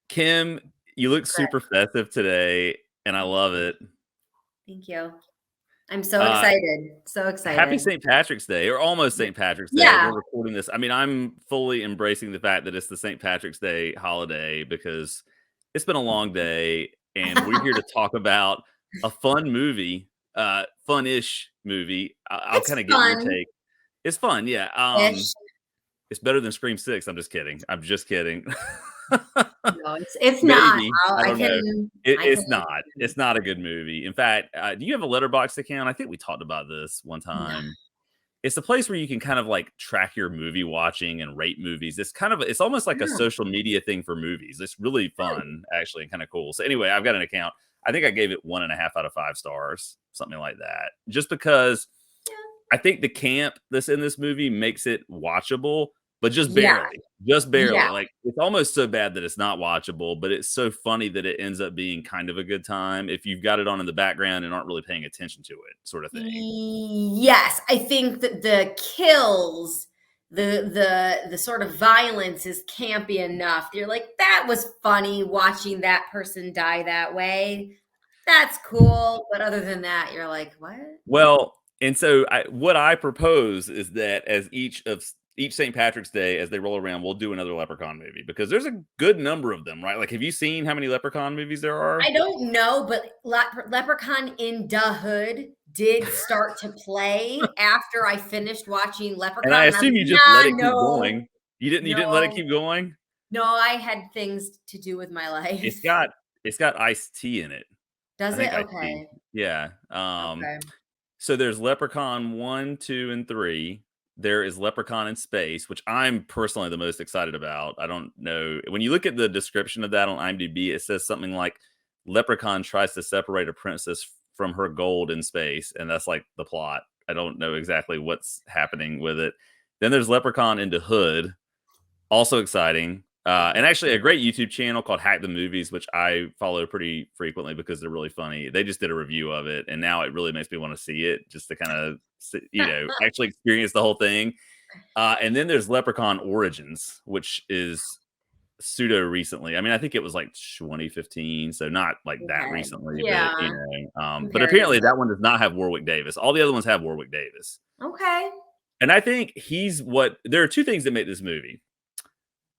Kim, you look Great. super festive today, and I love it. Thank you. I'm so Uh, excited. So Happy excited. St. Patrick's Day, or almost St. Patrick's Day. Yeah. We're recording this. I mean, I'm fully embracing the fact that it's the St. Patrick's Day holiday because it's been a long day, and we're here to talk about a fun movie, fun-ish movie. I'll It's kind of get your fun-ish. take. It's fun, yeah. It's better than Scream 6. I'm just kidding. I'm just kidding. No, it's not. Maybe. I I don't know. can It's not. It's not a good movie. In fact, do you have a Letterboxd account? I think we talked about this one no. time. It's a place where you can kind of like track your movie watching and rate movies. It's almost like a Yeah. social media thing for movies. It's really fun, actually, and kind of cool. So anyway, I've got an account. I think I gave it 1.5 out of 5 stars, something like that. Just because I think the camp that's in this movie makes it watchable, but just Yeah. barely. Just Yeah. barely. Like, it's almost so bad that it's not watchable, but it's so funny that it ends up being kind of a good time if you've got it on in the background and aren't really paying attention to it, sort of thing. Yes, I think that the kills, the sort of violence is campy enough. You're like, that was funny watching that person die that way. That's cool. But other than that, you're like, what? Well, and so what I propose is that as each St. Patrick's Day, as they roll around, we'll do another Leprechaun movie because there's a good number of them, right? Like, have you seen how many Leprechaun movies there are? I don't know, but Leprechaun in Da Hood did start to play after I finished watching And I Leprechaun, and I'm assume like, you just let nah, it keep no, going. You didn't let it no, keep going? no. I had things to do with my It's life. got it's got iced tea in it. I Does think it? iced tea. Okay. Yeah. Okay. So there's Leprechaun 1, 2, and 3. There is Leprechaun in Space, which I'm personally the most excited about. I don't know. When you look at the description of that on IMDb, it says something like Leprechaun tries to separate a princess from her gold in space, and that's like the plot. I don't know exactly what's happening with it. Then there's Leprechaun into Hood, also exciting. And actually a great YouTube channel called Hack the Movies, which I follow pretty frequently because they're really funny. They just did a review of it, and now it really makes me want to see it just to kind of, actually experience the whole thing. And then there's Leprechaun Origins, which is pseudo recently. I mean, I think it was like 2015, so not like that Okay. recently, but Yeah. but apparently Comparatively. that one does not have Warwick Davis. All the other ones have Warwick Davis. Okay. And I think there are two things that make this movie.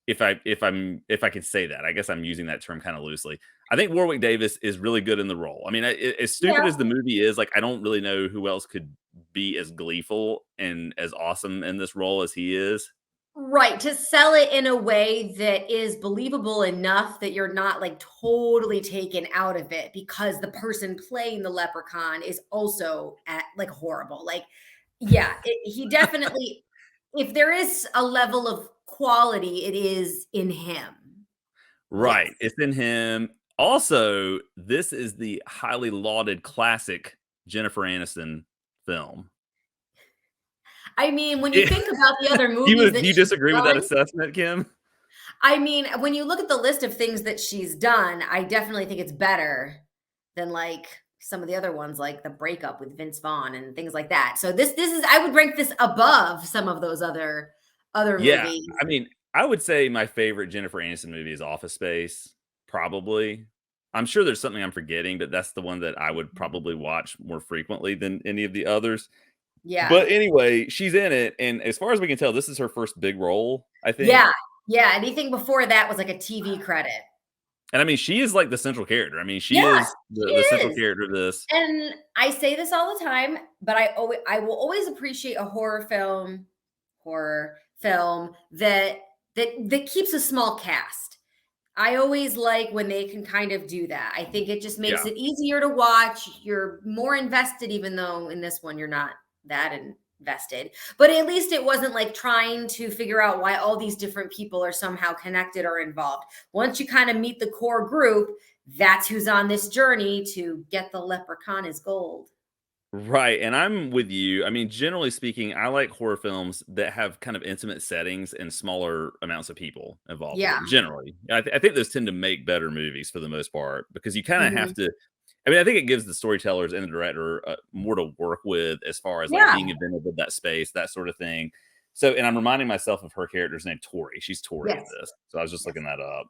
If I can say that, I guess I'm using that term kind of loosely. I think Warwick Davis is really good in the role. I mean, as stupid Yeah. as the movie is, like, I don't really know who else could be as gleeful and as awesome in this role as he is. Right. To sell it in a way that is believable enough that you're not like totally taken out of it because the person playing the leprechaun is also like horrible. Like, yeah, he definitely, if there is a level of quality, it is in him. Yes. Right, it's in him. Also, this is the highly lauded classic Jennifer Aniston film. I mean, when you think about the other Do movies you that do you she's disagree with that done, assessment, Kim? I mean, when you look at the list of things that she's done, I definitely think it's better than like some of the other ones, like the breakup with Vince Vaughn and things like that. So this is, I would rank this above some of those other Yeah, movies. I mean, I would say my favorite Jennifer Aniston movie is Office Space, probably. I'm sure there's something I'm forgetting, but that's the one that I would probably watch more frequently than any of the others. Yeah. But anyway, she's in it, and as far as we can tell, this is her first big role, I think. Yeah. Yeah. Anything before that was like a TV credit. And I mean, she is like the central character. I mean, she Yeah, is she the central is. character of this. And I say this all the time, but I will always appreciate a horror film that keeps a small cast. I always like when they can kind of do that. I think it just makes Yeah. it easier to watch. You're more invested, even though in this one you're not that invested. But at least it wasn't like trying to figure out why all these different people are somehow connected or involved. Once you kind of meet the core group, that's who's on this journey to get the leprechaun is gold. Right, and I'm with you. I mean, generally speaking, I like horror films that have kind of intimate settings and smaller amounts of people involved with Yeah. it. Generally, I think those tend to make better movies for the most part because you kind of Mhm. have to. I mean, I think it gives the storytellers and the director more to work with as far as like Yeah. being inventive with that space, that sort of thing. So, and I'm reminding myself of her character's name, Tori. She's Tori in Yes. this, so I was just Yes. looking that up.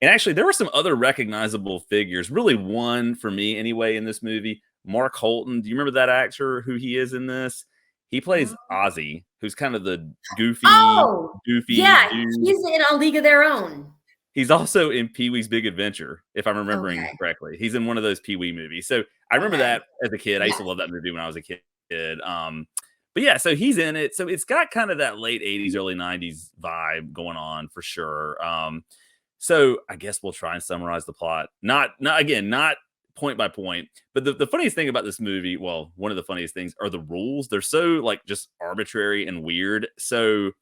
And actually, there were some other recognizable figures. Really, one for me anyway in this movie. Mark Holton. Do you remember that actor? Who he is in this? He plays Oh. Ozzy, who's kind of the goofy, Oh, goofy yeah, dude. he's in A League of Their Own. He's also in Pee Wee's Big Adventure, if I'm remembering Okay, correctly. He's in one of those Pee Wee movies. So I remember okay. that as a kid. I used to Yes. love that movie when I was a kid. But yeah, so he's in it. So it's got kind of that late 80s, early 90s vibe going on for sure. So I guess we'll try and summarize the plot. Not point by point. But the funniest thing about this movie, well, one of the funniest things are the rules. They're so like just arbitrary and weird. So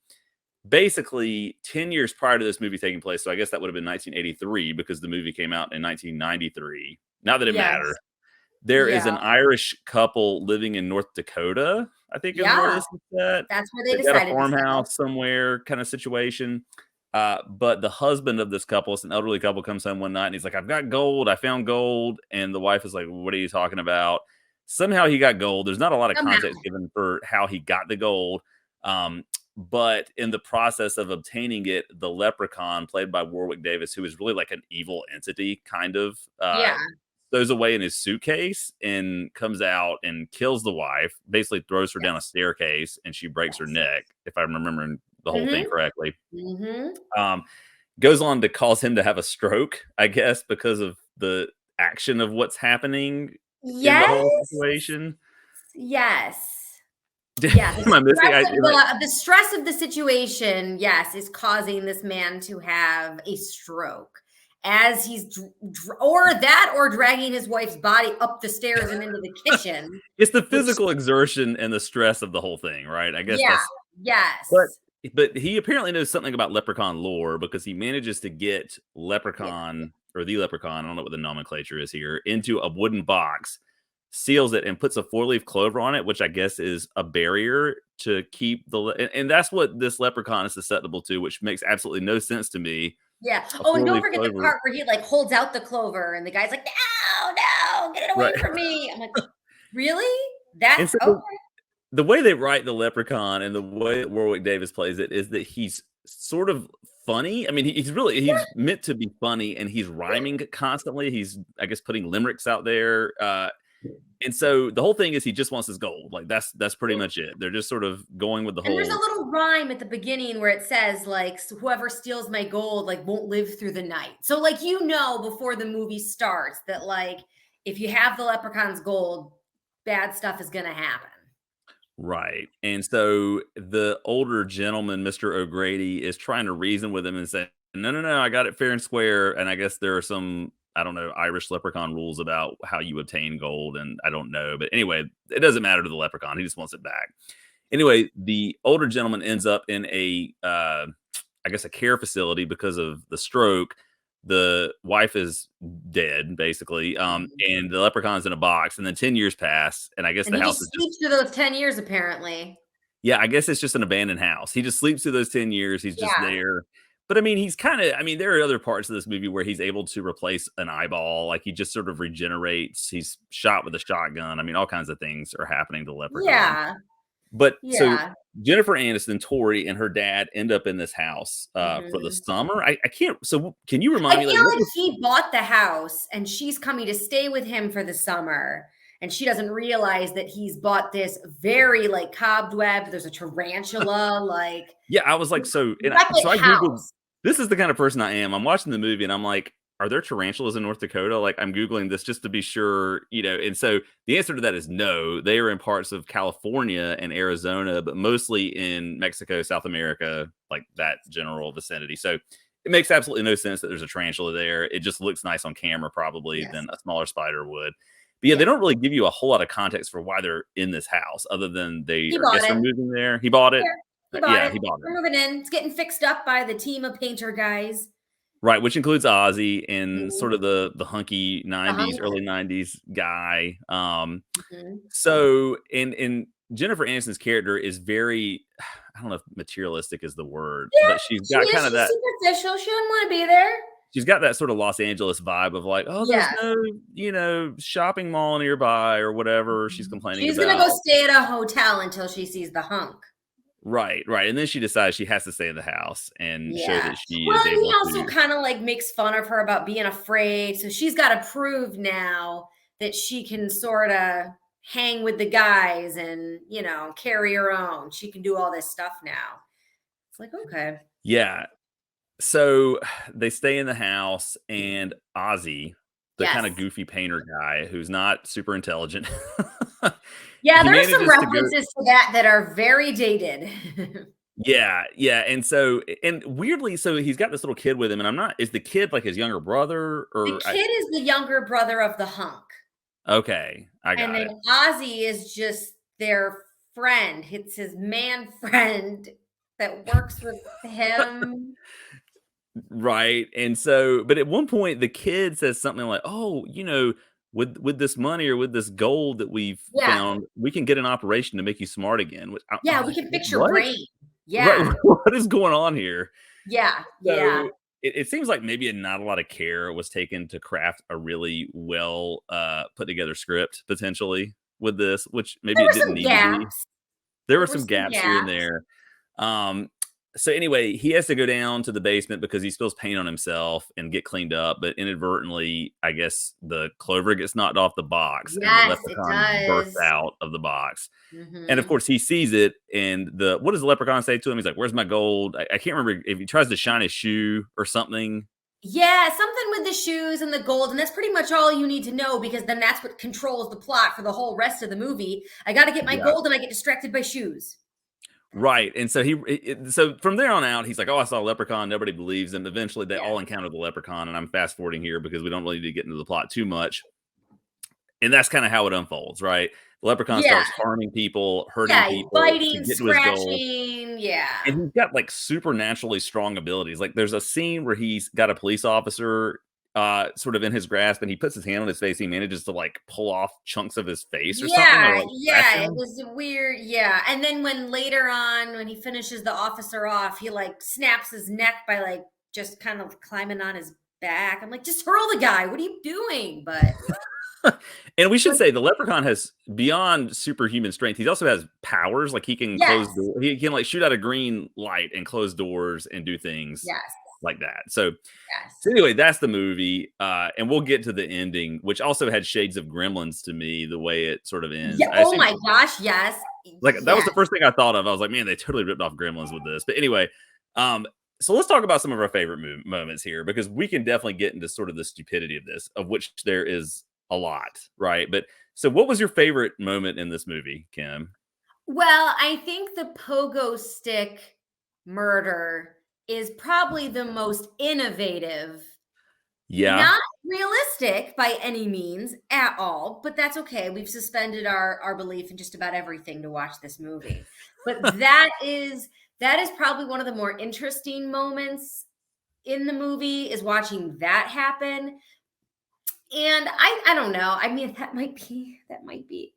basically 10 years prior to this movie taking place, so I guess that would have been 1983 because the movie came out in 1993. Not that it Yes. matters. There is Yeah. an Irish couple living in North Dakota, I think is where Yeah. this is set. That's where they They've got a decided to settle. farmhouse somewhere kind of situation. But the husband of this couple, it's an elderly couple, comes home one night and he's like, I've got gold. I found gold. And the wife is like, what are you talking about? Somehow he got gold. There's not a lot of Somehow. context given for how he got the gold. Um, but in the process of obtaining it, the leprechaun, played by Warwick Davis, who is really like an evil entity, kind of, Yeah. stows away in his suitcase and comes out and kills the wife, basically throws her down a Yes. staircase, and she breaks her Yes. neck, if I'm remembering the whole thing Mhm. correctly. Mhm. Um, Goes on to cause him to have a stroke, I guess, because of the action of what's happening in the whole Yes. situation. Yes. Yeah, Am I missing? the stress of the situation, yes, is causing this man to have a stroke as he's or dragging his wife's body up the stairs and into the kitchen, It's the which physical exertion and the stress of the whole thing, right? I guess yeah, that's but yes. but he apparently knows something about leprechaun lore because he manages to get Yeah. leprechaun or the leprechaun, I don't know what the nomenclature is here, into a wooden box, seals it, and puts a four-leaf clover on it, which I guess is a barrier to keep and that's what this leprechaun is susceptible to, which makes absolutely no sense to me. Yeah. A Oh, and don't four-leaf forget the clover, part where he, like, holds out the clover and the guy's like, "No, no, get it away right? from me." I'm like, "Really? That's And so okay." the way they write the leprechaun and the way that Warwick Davis plays it is that he's sort of funny. I mean, he's meant to be funny and he's rhyming constantly. He's, I guess, putting limericks out there. And so the whole thing is he just wants his gold. Like that's pretty much it. They're just sort of going with the And there's a whole little rhyme at the beginning where it says, like, "Whoever steals my gold, like, won't live through the night." So, like, before the movie starts that, like, if you have the leprechaun's gold, bad stuff is gonna happen. right. And so the older gentleman, Mr. O'Grady, is trying to reason with him and say, no, no, no, I got it fair and square. And I guess there are some, I don't know, Irish leprechaun rules about how you obtain gold. And I don't know. But anyway, it doesn't matter to the leprechaun. He just wants it back. Anyway, the older gentleman ends up in I guess, a care facility because of the stroke. The wife is dead, basically, Mhm. and the leprechaun's in a box. And then 10 years pass, and I guess And the he house just is just sleeps through those 10 years apparently. yeah, I guess it's just an abandoned house. He just sleeps through those 10 years. He's just Yeah. there. But I mean, he's kind of. I mean, there are other parts of this movie where he's able to replace an eyeball. Like he just sort of regenerates. He's shot with a shotgun. I mean, all kinds of things are happening to Leprechaun. Yeah. But so Yeah. Jennifer Aniston, Tori, and her dad end up in this house for the Mhm. summer. I can't. So can you I remind me, like, feel what like was he bought the house and she's coming to stay with him for the summer. And she doesn't realize that he's bought this very like cobweb. There's a tarantula, like yeah, I was like, so Wreck-It I Googled house. this is the kind of person I am. I'm watching the movie and I'm like, are there tarantulas in North Dakota? Like, I'm Googling this just to be sure, And so the answer to that is no. They are in parts of California and Arizona, but mostly in Mexico, South America, like that general vicinity. So it makes absolutely no sense that there's a tarantula there. It just looks nice on camera, probably Yes. than a smaller spider would. But yeah, they Yeah. don't really give you a whole lot of context for why they're in this house, other than they He are bought guess are it. moving there. He bought it. Here. He bought Yeah, it. he bought it. We're moving in. It's getting fixed up by the team of painter guys. Right, which includes Ozzy and sort Mhm. of the hunky The 90s, hunk. early 90s guy. Mhm. So and Jennifer Aniston's character is very I don't know if materialistic is the word, Yeah, but she's she got is. kind of She's that superficial. She wouldn't want to be there. she's got that sort of Los Angeles vibe of like, "Oh, there's Yeah. no, shopping mall nearby," or whatever she's Mhm. complaining She's gonna go about. stay at a hotel until she sees the hunk. Right, right, and then she decides she has to stay in the house and show Yeah. that she Well, is and he able also to. kinda, like, makes fun of her about being afraid, so she's gotta prove now that she can sorta hang with the guys and, carry her own. She can do all this stuff now. It's like, "Okay." Yeah, so they stay in the house, and Ozzy, the Yes. kinda goofy painter guy who's not super intelligent, Yeah, he there are some manages to go. references to that are very dated. Yeah, yeah, and so and weirdly, so he's got this little kid with him, and I'm not is the kid like his younger brother The or I kid is the younger brother of the hunk, okay, I and got then it. Ozzy is just their friend. It's his man friend that works with him. Right, and so but at one point, the kid says something like, "Oh, with this money or with this gold that we've Yeah. found, we can get an operation to make you smart again," which I'm Yeah, we like, can fix your What?" brain. Right, Yeah. what is going on here? Yeah, So, yeah. it seems like maybe not a lot of care was taken to craft a really well, put together script potentially with this, which There maybe it were didn't some need to be. gaps. There were There were some some gaps here and gaps. there. Um, so anyway, he has to go down to the basement because he spills paint on himself and get cleaned up, but inadvertently, I guess the clover gets knocked off the box and the Yes, it leprechaun bursts does. out of the box. And of Mhm. course, he sees it. And what does the leprechaun say to him? He's like, "Where's my gold?" I can't remember if he tries to shine his shoe or something. Yeah, something with the shoes and the gold, and that's pretty much all you need to know because then that's what controls the plot for the whole rest of the movie. I gotta get my Yeah. gold and I get distracted by shoes. That's it. Right, and so so from there on out, he's like, "Oh, I saw a leprechaun." Nobody believes him. Eventually, they Yeah. all encounter the leprechaun, and I'm fast forwarding here because we don't really need to get into the plot too much. And that's kind of how it unfolds, right? The leprechaun Yeah. starts harming people, hurting Yeah, people to biting, get to his goal. scratching, yeah. And he's got like supernaturally strong abilities. Like there's a scene where he's got a police officer sort of in his grasp and he puts his hand on his face. He manages to like pull off chunks of his face or something or Yeah, like scratch yeah, it him. was weird, yeah, and then when later on, when he finishes the officer off, he, like, snaps his neck by, like, just kind of climbing on his back. I'm like, "Just hurl the guy, what are you doing?" And we should But say the leprechaun has beyond superhuman strength. He also has powers. Like he can yes, close door. He can like shoot out a green light and close doors and do things yes, like that. So yes. anyway, that's the movie, and we'll get to the ending, which also had shades of Gremlins to me. The way it sort of ends, Yeah, I oh assume my gosh, yes, like that was yes. the first thing I thought of. I was like, man, they totally ripped off Gremlins with this. But anyway, um, so let's talk about some of our favorite moments here because we can definitely get into sort of the stupidity of this, of which there is a lot, right? But so, what was your favorite moment in this movie, Kim? Well, I think the pogo stick murder is probably the most innovative. Yeah, Not realistic by any means at all, but that's okay. We've suspended our belief in just about everything to watch this movie. But that is probably one of the more interesting moments in the movie is watching that happen. And I don't know. I mean, that might be that might be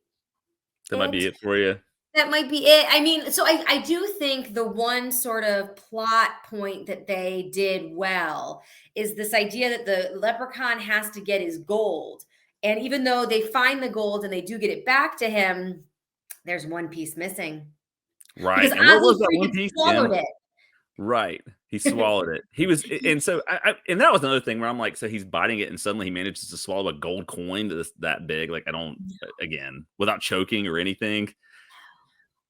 it. it for you. That might be it. I mean, so I do think the one sort of plot point that they did well is this idea that the leprechaun has to get his gold. And even though they find the gold and they do get it back to him, there's one piece missing Right. because And what Ozzy was that one freaking piece, swallowed Kim? it. Right. He swallowed it. He was, and so, and that was another thing where I'm like, so he's biting it, and suddenly he manages to swallow a gold coin that's that big. Like, I don't, again, without choking or anything.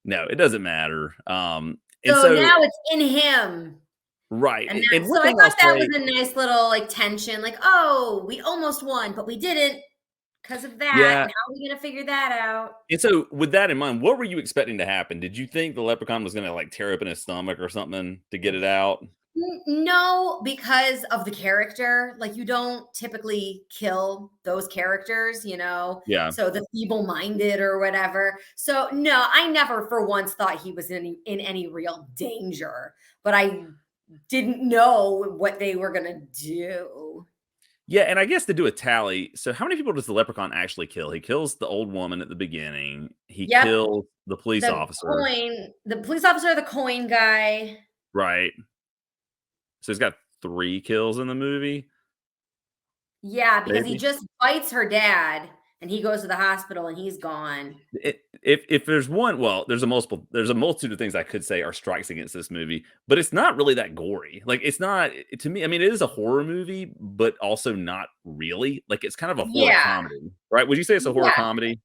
No, it doesn't matter. And So so, now it's in him. right. And And so one I thing I'll thought that was say, a nice little like tension, like, oh, we almost won, but we didn't because of that. yeah. And how are we gonna figure that out? And so, with that in mind, what were you expecting to happen? Did you think the leprechaun was going to like tear open his stomach or something to get it out? No, because of the character. Like, you don't typically kill those characters, Yeah. so the feeble-minded or whatever. So, no, I never for once thought he was in any real danger, but I didn't know what they were gonna do. Yeah, and I guess to do a tally, so how many people does the leprechaun actually kill? He kills the old woman at the beginning. He Yep, kills the police officer, the police officer, the coin guy. right? So he's got 3 kills in the movie, Yeah, because he maybe? just bites her dad, and he goes to the hospital and he's gone. If there's one, well, there's a multitude of things I could say are strikes against this movie, but it's not really that gory. Like it's not to me. I mean, it is a horror movie, but also not really. Like it's kind of a horror Yeah. comedy, right? Would you say it's a horror Yeah. comedy?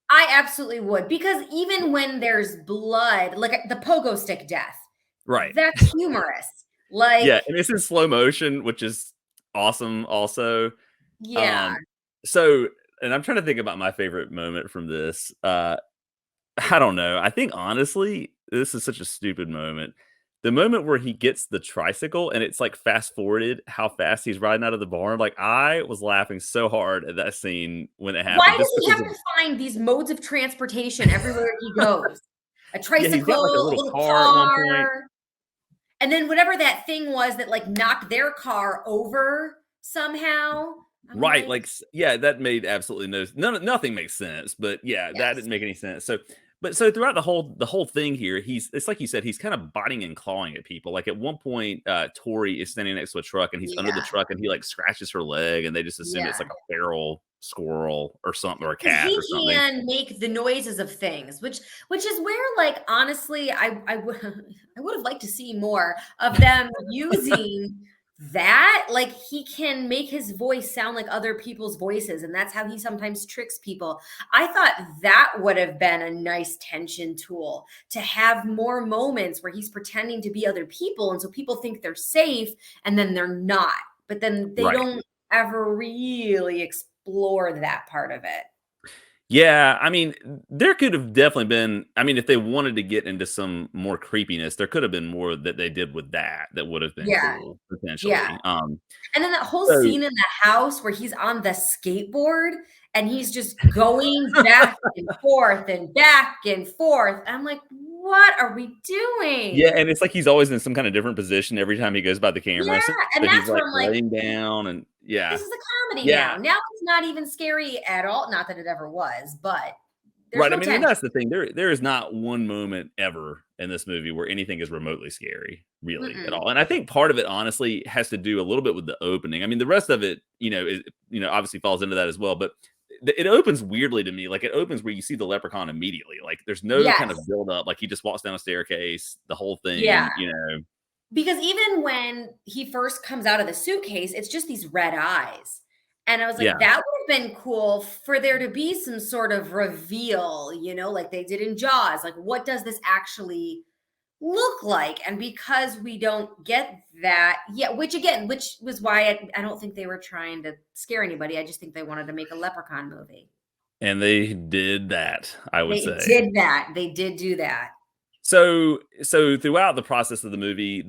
I absolutely would, because even when there's blood, like the pogo stick death, Right. that's humorous. Yeah, Like, and it's in slow motion, which is awesome. Also, yeah. um, so and I'm trying to think about my favorite moment from this. I don't know. I think honestly, this is such a stupid moment. The moment where he gets the tricycle and it's like fast forwarded how fast he's riding out of the barn. Like I was laughing so hard at that scene when it Why happened, does just he because have of to find these modes of transportation everywhere he goes? A yeah, he's tricycle, got like a a little little car at one point. car, and then whatever that thing was that like knocked their car over somehow. I'm Right, like, like, yeah, that made absolutely nothing makes sense, but yeah, that yes, didn't make any sense. So throughout the whole thing here, it's like you said, he's kind of biting and clawing at people. Like at one point, Tori is standing next to a truck and he's under the yeah, truck and he like scratches her leg and they just assume it's yeah. like a feral squirrel or something or a Because cat he or something. can make the noises of things, which is where, like, honestly, I would I would have liked to see more of them using that. Like, he can make his voice sound like other people's voices, and that's how he sometimes tricks people. I thought that would have been a nice tension tool, to have more moments where he's pretending to be other people, and so people think they're safe, and then they're not. But then they Right. don't ever really explore that part of it. Yeah, I mean, there could have definitely been I mean, if they wanted to get into some more creepiness, there could have been more that they did with that would have been Yeah, cool, yeah, potentially. and then that whole So scene in the house where he's on the skateboard and he's just going back and forth. I'm like, "What are we yeah, doing?" and it's like he's always in some kind of different position every time he goes by the camera. So Yeah, and he's that's like where I'm like, laying down and "This yeah. is a comedy Yeah. now." Now it's not even scary at all, not that it ever was, but there's Right. I no mean, and tension. that's the thing. There is not one moment ever in this movie where anything is remotely scary, really, at Mm-mm. all. And I think part of it honestly has to do a little bit with the opening. I mean, the rest of it, obviously falls into that as well. But it opens weirdly to me. Like it opens where you see the leprechaun immediately. Like there's no kind of Yes. build up. Like he just walks down a staircase, the whole Yeah. thing. Because even when he first comes out of the suitcase, it's just these red eyes. And I was like, Yeah. that would have been cool for there to be some sort of reveal, like they did in Jaws. Like, what does this actually look like? And because we don't get that, yeah, which was why I don't think they were trying to scare anybody. I just think they wanted to make a Leprechaun movie. And they did that, I would They say. did that. They did do that. So throughout the process of the movie,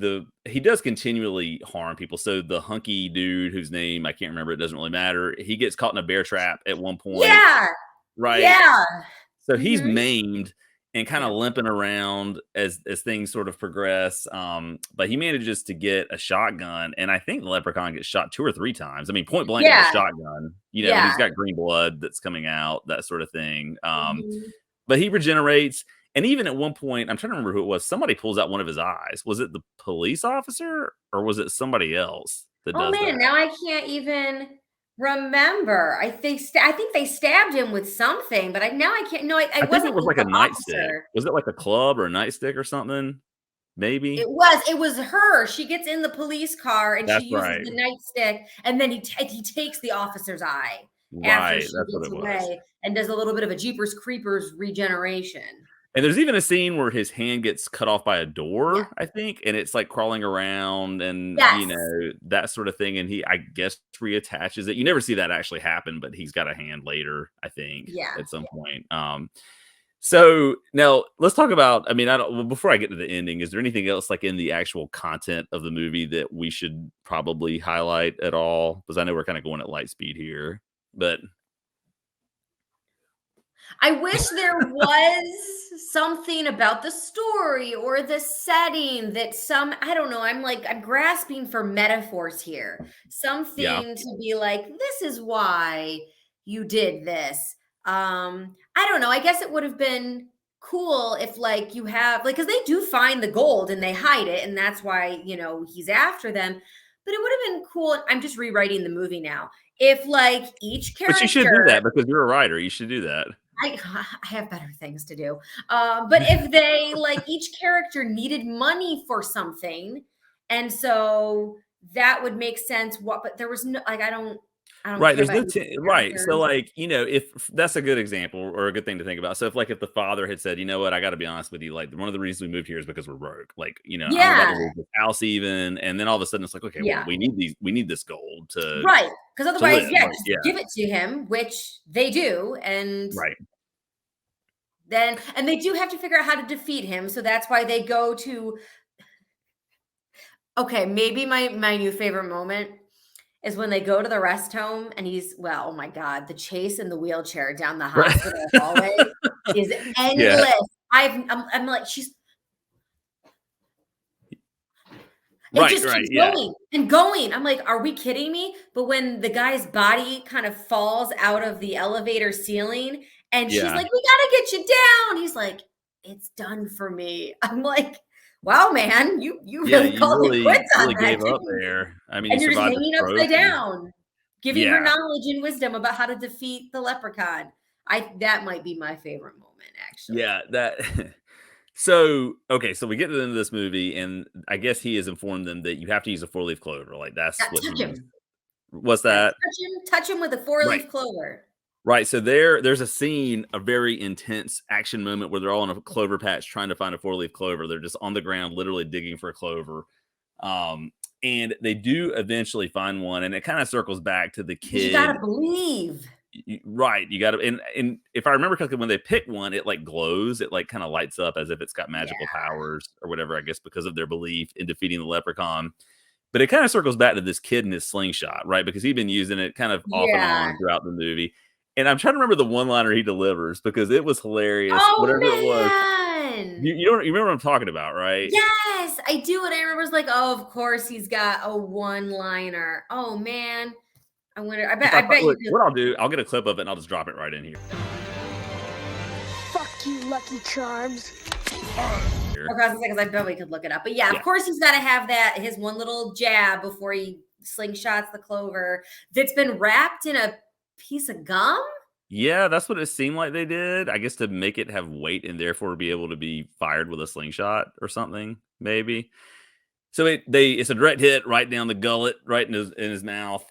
he does continually harm people. So the hunky dude whose name I can't remember, it doesn't really matter. He gets caught in a bear trap at one point, Yeah. right? Yeah. So he's Hmm. maimed and kind of Yeah. limping around as things sort of progress. But he manages to get a shotgun, and I think the leprechaun gets shot 2 or 3 times. I mean, point blank with a Yeah. shotgun. And he's Yeah. got green blood that's coming out, that sort of thing. Mhm. But he regenerates. And even at one point, I'm trying to remember who it was. Somebody pulls out one of his eyes. Was it the police officer or was it somebody else that Oh does man, that? now I can't even remember. I think they stabbed him with something, but I can't. No, it I think it wasn't was like a the nightstick. officer. Was it like a club or a nightstick or something? Maybe. It was her. She gets in the police car and she That's uses right. the nightstick, and then he takes the officer's eye after Right. she That's what gets it was. away and does a little bit of a Jeepers Creepers regeneration. And there's even a scene where his hand gets cut off by a Yeah. door, I think, and it's like crawling around and, Yes. that sort of thing. And he, I guess, reattaches it. You never see that actually happen, but he's got a hand later, I think, Yeah. at some point. So now let's talk about, I mean, I don't, well, before I get to the ending, is there anything else like in the actual content of the movie that we should probably highlight at all? Because I know we're kind of going at light speed here, but I wish there was something about the story or the setting that I don't know, I'm grasping for metaphors here. yeah, Something to be like, this is why you did this. I don't know. I guess it would have been cool if like you have like because they do find the gold and they hide it, and that's why he's after them. But it would have been cool. I'm just rewriting the movie now. If like each But you should do character, that because you're a writer. You should do that. I I have better things to do. But if they like each character needed money for something, and so that would make sense. What? But there was no like I don't Right, care there's about no any right, so, characters. like, if that's a good example or a good thing to think about. So if the father had said, "You know what? I gotta be honest with you, like, one of the reasons we moved here is because we're broke. Like, I'm about to Yeah, lose this house even," and then all of a sudden it's like, "Okay, well, yeah, we need this gold to right. Because live." otherwise, yeah, Like, just yeah, give it to him, which they do, and right. then and they do have to figure out how to defeat him. So that's why they go to. Okay, maybe my new favorite moment is when they go to the rest home and oh my God, the chase in the wheelchair down the Right. hospital hallway is Yeah. endless. I'm like, it Right, just right, keeps yeah. going and going. I'm like, are we kidding me? But when the guy's body kind of falls out of the elevator ceiling and she's Yeah. like, we gotta get you down. He's like, it's done for me. I'm like, wow, man, you Yeah, really you called it quits really, on really that, gave up didn't you? there. I mean, you And you're just survived the hanging stroke upside and down, giving her yeah. knowledge and wisdom about how to defeat the leprechaun. I That might be my favorite moment, actually. Yeah, that so, okay, so we get to the end of this movie, and I guess he has informed them that you have to use a four-leaf clover, like, that's Yeah, what touch he's him. what's Yeah, that? touch him with a Right. four-leaf clover. Right, so there's a scene, a very intense action moment where they're all in a clover patch trying to find a four-leaf clover. They're just on the ground literally digging for a clover, um, and they do eventually find one, and it kinda circles back to the Because you gotta kid. believe. Right, you gotta and if I remember correctly, when they pick one, it, like, glows, it, like, kinda lights up as if it's got Yeah. magical powers or whatever, I guess, because of their belief in defeating the leprechaun. But it kinda circles back to this kid and his slingshot, right? Because he'd been using it kind of off and Yeah. on throughout the movie, and I'm trying to remember the one-liner he delivers because it was hilarious, Oh, whatever it was. man. You remember what I'm talking about, right? Yes, I do, and I remember it's like, "Oh, of course he's got a one-liner." Oh, man. If I I bet you look, could. what I'll do, I'll get a clip of it and I'll just drop it right in Fuck you, Lucky Charms. here. Okay, I was gonna say, 'cause I bet we could look it up. But yeah, of Yeah. course he's gotta have his one little jab before he slingshots the clover that's been wrapped in a piece of gum? Yeah, that's what it seemed like they did. I guess to make it have weight and therefore be able to be fired with a slingshot or something, maybe. So it's a direct hit right down the gullet, right in his mouth.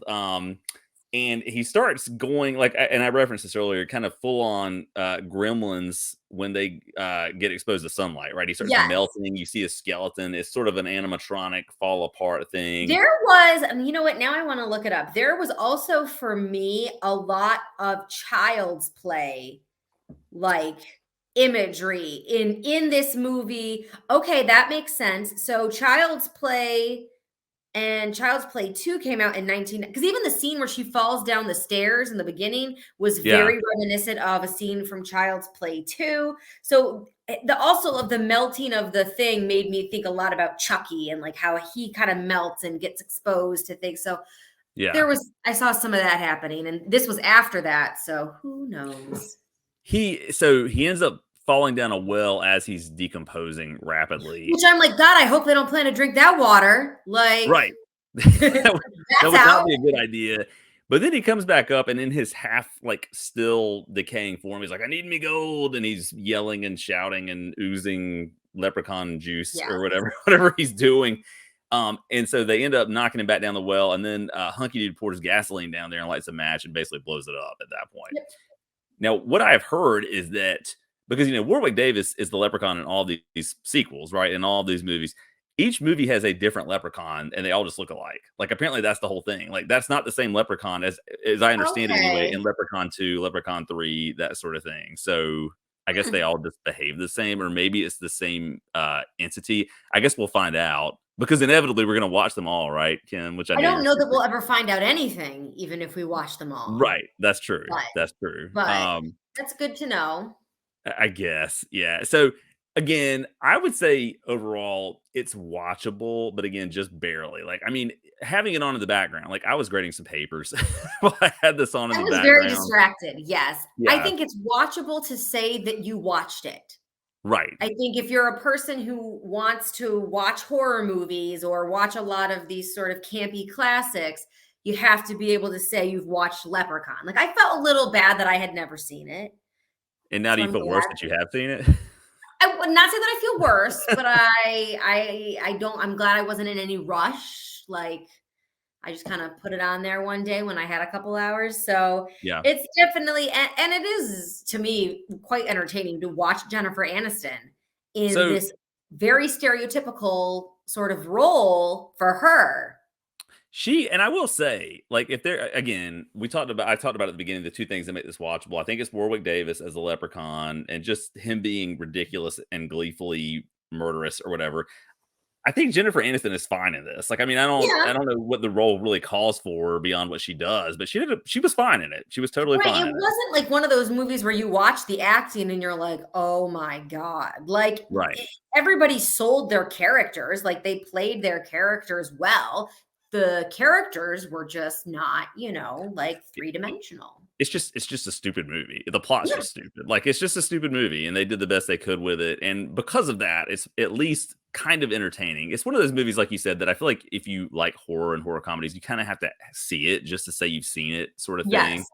And he starts going like, and I referenced this earlier, kind of full on gremlins when they get exposed to sunlight, right? He starts Yes. melting. You see a skeleton. It's sort of an animatronic fall apart thing. There was you know what, now I wanna look it up. There was also, for me, a lot of child's play, like, imagery in this movie. Okay, that makes sense. So, Child's Play and Child's Play 2 came out in 19 because even the scene where she falls down the stairs in the beginning was Yeah, very reminiscent of a scene from Child's Play 2. So, the also of the melting of the thing made me think a lot about Chucky and, like, how he kinda melts and gets exposed to things. So, yeah. I saw some of that happening, and this was after that, so who knows? He ends up falling down a well as he's decomposing rapidly. Which I'm like, "God, I hope they don't plan to drink that water." Like, Right. That would that that's would not out. be a good idea. But then he comes back up and in his half, like, still decaying form, he's like, "I need me gold," and he's yelling and shouting and oozing leprechaun juice Yeah. or whatever whatever he's doing. And so they end up knocking him back down the well, and then, Hunky Dude pours gasoline down there and lights a match and basically blows it up at that point. Yep. Now, what I've heard is that because Warwick Davis is the leprechaun in all these sequels, right? In all these movies, each movie has a different leprechaun, and they all just look alike. Like apparently that's the whole thing. Like that's not the same leprechaun as I understand it anyway. Okay. In Leprechaun 2, Leprechaun 3, that sort of thing. So I guess Hmm. they all just behave the same, or maybe it's the same entity. I guess we'll find out because inevitably we're gonna watch them all, right, Kim? Which I I know don't you're know that super. we'll ever find out anything, even if we watch them all, Right. That's true. but That's true. but that's good to know. I guess, yeah. So again, I would say overall it's watchable, but again, just barely. Like, I mean, having it on in the background, like I was grading some papers while I had this on in I the was very background. distracted, yes. I Yeah, think it's watchable to say that you watched it. Right. I think if you're a person who wants to watch horror movies or watch a lot of these sort of campy classics, you have to be able to say you've watched Leprechaun. Like, I felt a little bad that I had never seen it, And now do so you I'm feel worse glad. that you have seen it? I would not say that I feel worse, but I don't. I'm glad I wasn't in any rush. Like, I just kind of put it on there one day when I had a couple hours. So Yeah. it's definitely, and it is to me quite entertaining to watch Jennifer Aniston in So this very stereotypical sort of role for her. and I will say, like, if there again, I talked about at the beginning the two things that make this watchable. I think it's Warwick Davis as the Leprechaun and just him being ridiculous and gleefully murderous or whatever. I think Jennifer Aniston is fine in this. Like, I mean, Yeah. I don't know what the role really calls for beyond what she does, but she was fine in it. She was totally Right. fine It in it. wasn't like one of those movies where you watch the acting and you're like, oh my God. Like, Right. everybody sold their characters, like they played their characters well. The characters were just not, like three-dimensional. It's just a stupid movie. The plot's Yeah. just stupid. Like, it's just a stupid movie, and they did the best they could with it. And because of that, it's at least kind of entertaining. It's one of those movies, like you said, that I feel like if you like horror and horror comedies, you kind of have to see it just to say you've seen it, sort of thing. Yes.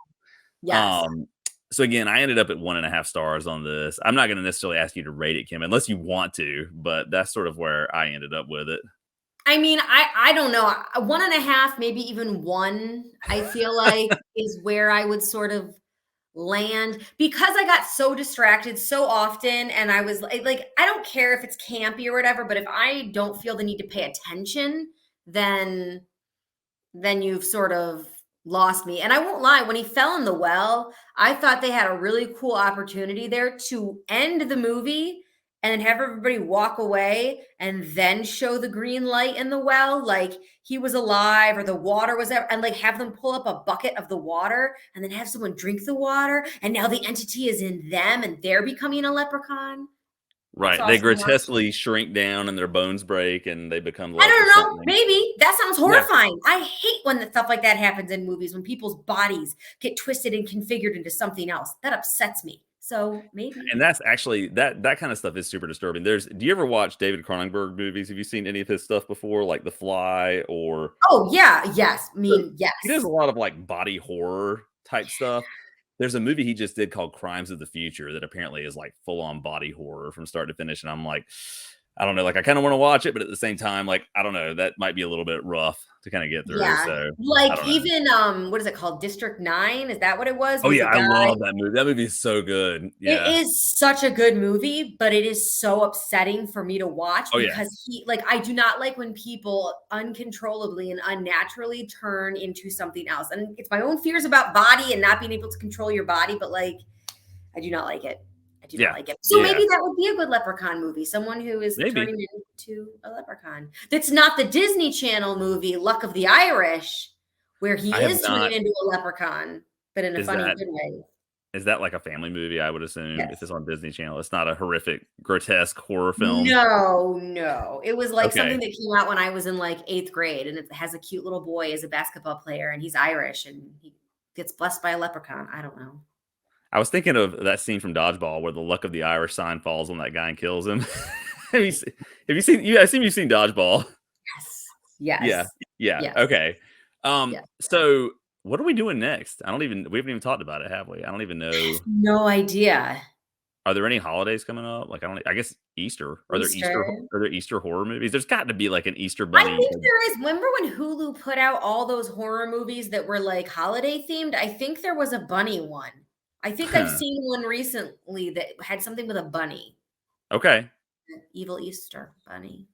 Yes. Um, so again, I ended up at 1.5 stars on this. I'm not going to necessarily ask you to rate it, Kim, unless you want to, but that's sort of where I ended up with it. I mean, I don't know. 1.5, maybe even 1, I feel like is where I would sort of land because I got so distracted so often, and I was like, I don't care if it's campy or whatever, but if I don't feel the need to pay attention, then you've sort of lost me. And I won't lie, when he fell in the well, I thought they had a really cool opportunity there to end the movie and then have everybody walk away and then show the green light in the well, like he was alive or the water was there, and like have them pull up a bucket of the water and then have someone drink the water. And now the entity is in them and they're becoming a leprechaun. That's Right. They also not. grotesquely shrink down and their bones break and they become I like don't or know. something. Maybe that sounds Yeah. horrifying. I hate when stuff like that happens in movies, when people's bodies get twisted and configured into something else. That upsets me. So maybe. And that's actually that kind of stuff is super disturbing. Do you ever watch David Cronenberg movies? Have you seen any of his stuff before, like The Fly or Oh yeah, yes. I mean, he does yes. a lot of like body horror type stuff. There's a movie he just did called Crimes of the Future that apparently is like full on body horror from start to finish. And I'm like, I don't know, like I kind of want to watch it, but at the same time, like, I don't know, that might be a little bit rough to kind of get through. Yeah. So I Like don't know. even what is it called? District 9? Is that what it was? Oh Was yeah, a I guy. love that movie. That movie is so good. It Yeah. is such a good movie, but it is so upsetting for me to watch Oh yeah. because I do not like when people uncontrollably and unnaturally turn into something else. And it's my own fears about body and not being able to control your body, but like, I do not like it. I do not Yeah. like it. So Yeah. maybe that would be a good leprechaun movie. Someone who is Maybe. turning into a leprechaun. That's not the Disney Channel movie, Luck of the Irish, where he I have is not. turning into a leprechaun, but in a Is funny, that good way. is that like a family movie? I would assume if Yes. it's on Disney Channel, it's not a horrific, grotesque horror film. No. It was like Okay. something that came out when I was in like 8th grade, and it has a cute little boy as a basketball player, and he's Irish, and he gets blessed by a leprechaun. I don't know. I was thinking of that scene from Dodgeball where the Luck of the Irish sign falls on that guy and kills him. Have you seen? I assume you've seen Dodgeball. Yes. Yeah. Yeah. Yes. Okay. Yes. So what are we doing next? We haven't even talked about it, have we? I don't even know. No idea. Are there any holidays coming up? Like, I guess Easter. Are there Easter horror movies? There's got to be like an Easter I bunny. think there is. Remember when Hulu put out all those horror movies that were like holiday themed? I think there was a bunny one. I think I've seen one recently that had something with a bunny. Okay. Evil Easter bunny.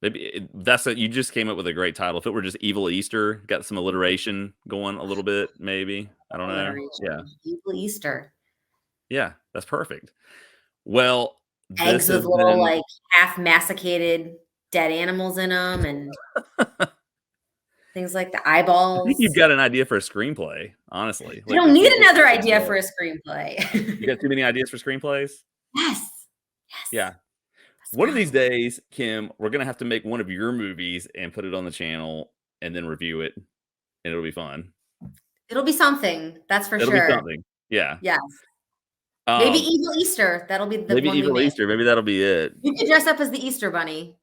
Maybe you just came up with a great title. If it were just Evil Easter, got some alliteration going a little bit, maybe. I don't know. Yeah. Evil Easter. Yeah, that's perfect. Well, Eggs with little like half masticated dead animals in them and things like the eyeballs. I think you've got an idea for a screenplay, honestly. You don't need another idea for a screenplay. You got too many ideas for screenplays? Yes. Yeah. One of these days, Kim, we're going to have to make one of your movies and put it on the channel and then review it. And it'll be fun. It'll be something. That's for It'll sure. be something. Yeah. Yes. Maybe Um, Evil Easter. That'll be the maybe one we Evil miss. Easter. Maybe that'll be it. You could dress up as the Easter Bunny.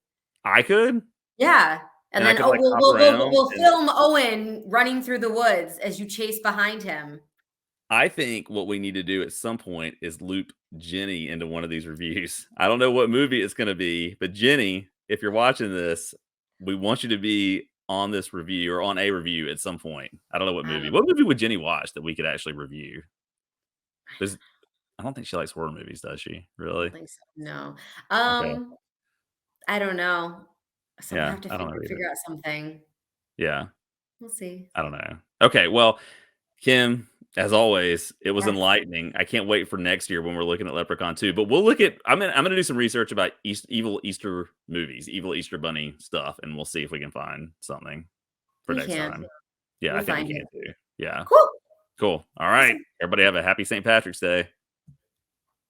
I could, Yeah. And and I then could like hop around. we'll And film Owen running through the woods as you chase behind him. I think what we need to do at some point is loop Jenny into one of these reviews. I don't know what movie it's going to be, but Jenny, if you're watching this, we want you to be on this review or on a review at some point. I don't know what I movie. don't What movie would Jenny watch that we could actually review? There's, I don't think she likes horror movies, does she? Really? think so. No. Okay. I don't know. So we'll Yeah, have to I don't know either. figure out something. Yeah, We'll see. I don't know. Okay, well, Kim, as always, it was Yes. enlightening. I can't wait for next year when we're looking at Leprechaun 2. But we'll look at I'm gonna do some research about evil Easter movies, evil Easter bunny stuff, and we'll see if we can find something for We next can. time. Yeah, I We'll think find we it. can too. Yeah. Cool. Cool. All right. Everybody have a happy St. Patrick's Day.